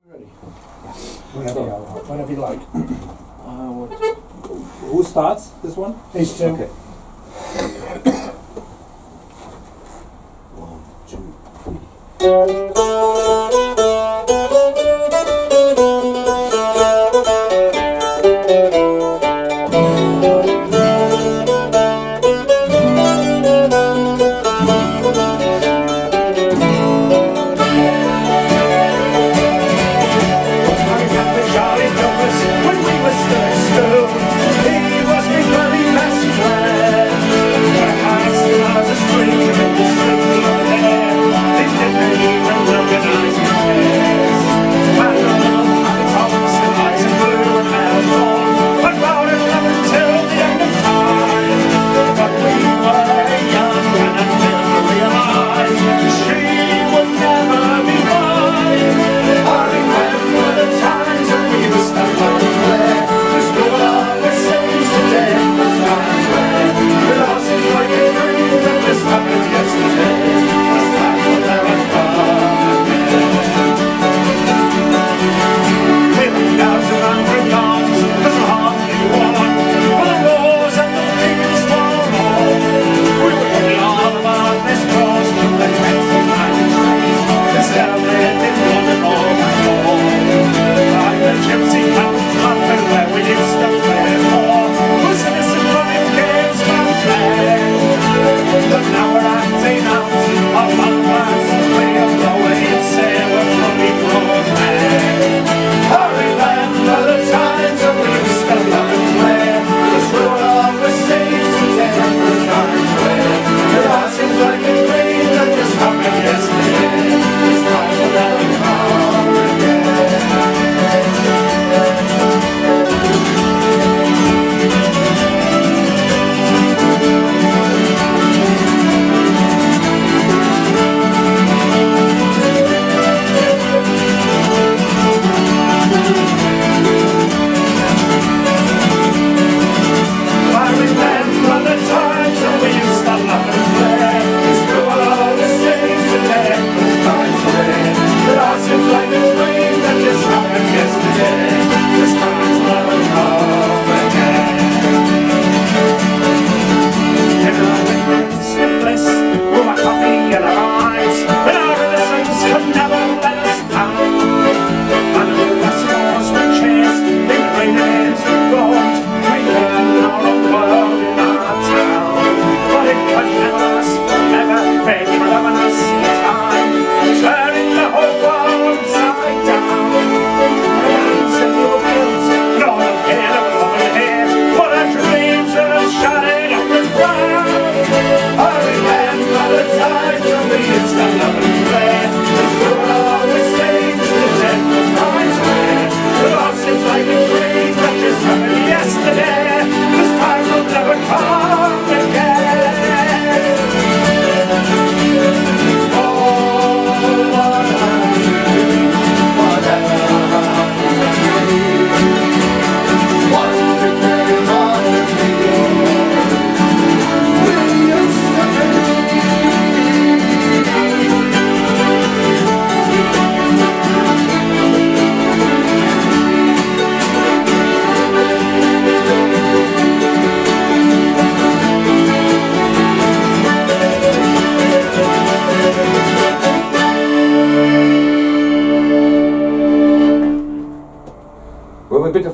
Ready? Whenever you like. Who starts this one? These two. Okay. 1, 2, 3.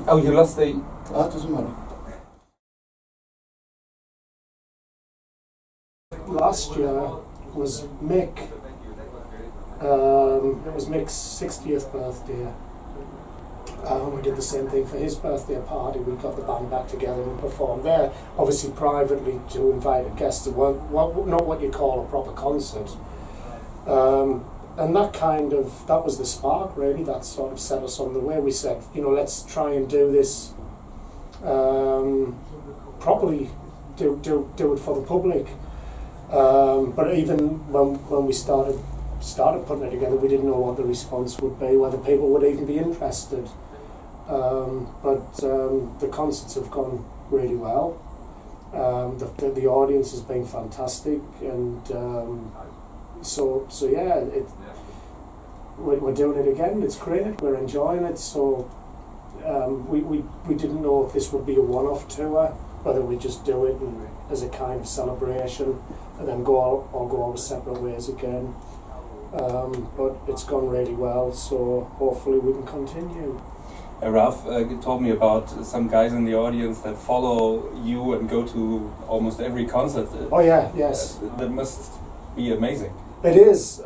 Oh, you lost the... Oh, it doesn't matter. Last year was Mick. It was Mick's 60th birthday. We did the same thing for his birthday party. We got the band back together and performed there, obviously privately to invite a guest. It weren't not what you call a proper concert. And that was the spark really, that sort of set us on the way. We said, let's try and do this properly, do it for the public. But even when we started putting it together, we didn't know what the response would be, whether people would even be interested. But the concerts have gone really well. The audience has been fantastic, and so yeah, we're doing it again. It's great. We're enjoying it. So we didn't know if this would be a one-off tour, whether we just do it as a kind of celebration and then go our separate ways again. But it's gone really well, so hopefully we can continue. Ralf told me about some guys in the audience that follow you and go to almost every concert. Oh yeah, yes. That must be amazing. It is.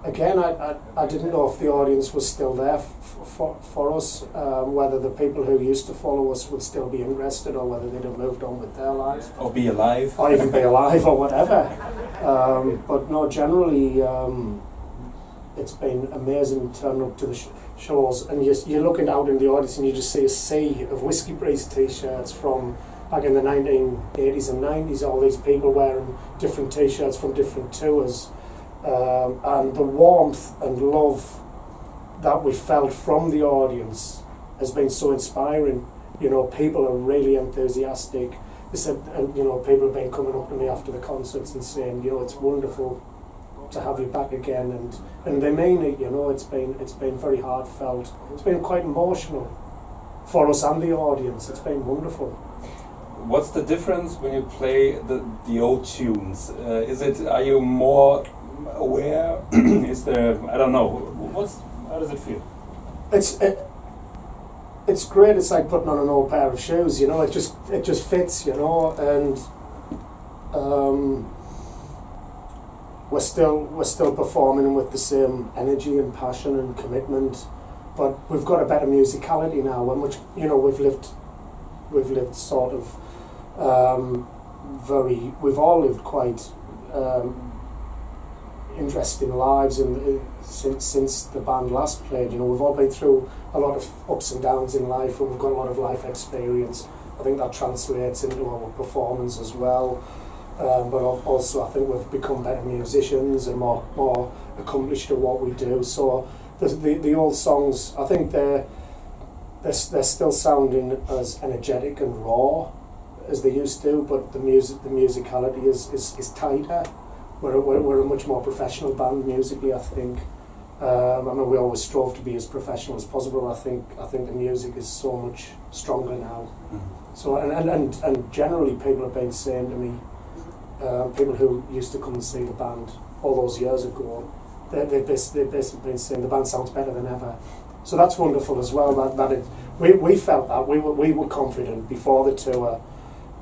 Again, I didn't know if the audience was still there for us, whether the people who used to follow us would still be interested or whether they'd have moved on with their lives. Or be alive. Or even be alive or whatever. But no, generally, it's been amazing turning up to the shows, and you're looking out in the audience and you just see a sea of Whiskey Priest t-shirts from back in the 1980s and 90s, all these people wearing different t-shirts from different tours. And the warmth and love that we felt from the audience has been so inspiring. You know, people are really enthusiastic. They said, and you know, people have been coming up to me after the concerts and saying, you know, it's wonderful to have you back again, and they mean it. You know, it's been very heartfelt. It's been quite emotional for us and the audience. It's been wonderful. What's the difference when you play the old tunes? Are you more aware? Is there, I don't know, how does it feel? It's great. It's like putting on an old pair of shoes, you know. It just fits, you know. And we're still performing with the same energy and passion and commitment, but we've got a better musicality now. We're much, you know, we've lived sort of we've all lived quite interesting lives since the band last played. You know, we've all been through a lot of ups and downs in life, and we've got a lot of life experience. I think that translates into our performance as well. But also I think we've become better musicians and more accomplished at what we do. So the old songs, I think they're still sounding as energetic and raw as they used to, but the musicality is tighter. We're a much more professional band musically, I think. I mean, we always strove to be as professional as possible. I think the music is so much stronger now. Mm-hmm. So and generally people have been saying to me, people who used to come and see the band all those years ago, they've basically been saying the band sounds better than ever. So that's wonderful as well. We felt that we were confident before the tour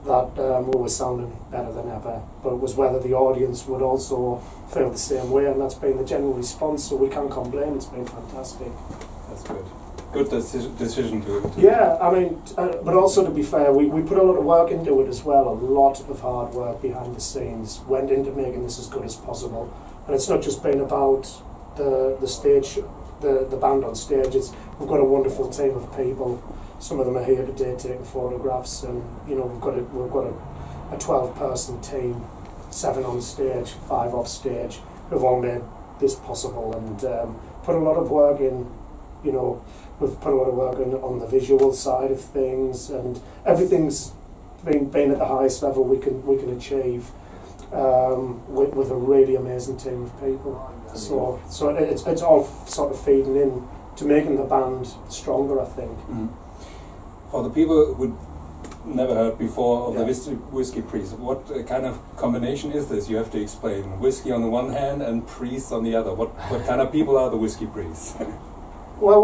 that we were sounding better than ever, but it was whether the audience would also feel the same way, and that's been the general response. So we can't complain. It's been fantastic. That's good. Good decision to yeah, I mean, but also to be fair, we put a lot of work into it as well. A lot of hard work behind the scenes went into making this as good as possible. And it's not just been about the stage, the band on stage. We've got a wonderful team of people. Some of them are here today taking photographs, and you know, we've got a 12-person team, 7 on stage, 5 off stage, who've all made this possible and put a lot of work in. You know, we've put a lot of work on the visual side of things, and everything's been at the highest level we can achieve with a really amazing team of people. So it's all sort of feeding in to making the band stronger, I think. Mm. For the people who never heard before of the Whiskey Priest, what kind of combination is this? You have to explain. Whiskey on the one hand and priests on the other. What kind of people are the Whiskey Priests? Well,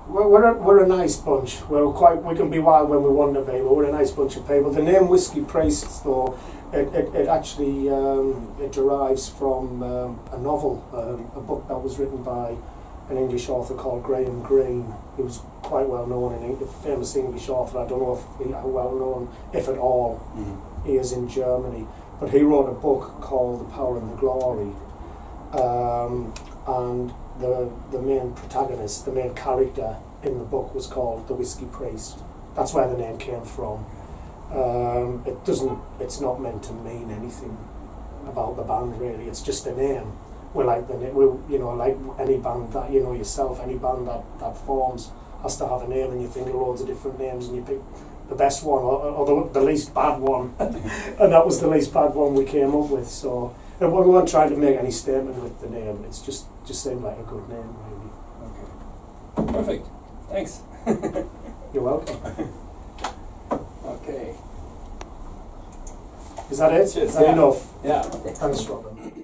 we're a nice bunch. We can be wild when we want to be, but we're a nice bunch of people. The name Whiskey Priests, though, it actually it derives from a novel, a book that was written by an English author called Graham Greene, who was quite well known, a famous English author. I don't know how well known, if at all, he is in Germany. But he wrote a book called The Power and the Glory, and the main protagonist, the main character in the book was called the Whiskey Priest. That's where the name came from. It's not meant to mean anything about the band really. It's just a name. We're like like any band that you know yourself. Any band that forms has to have a name, and you think of loads of different names, and you pick the best one or the least bad one, and that was the least bad one we came up with. So we weren't trying to make any statement with the name. It's just seemed like a good name, really. Okay. Perfect. Thanks. You're welcome. Okay. Is that it? Cheers. Is that enough? Yeah. Thanks, Robin.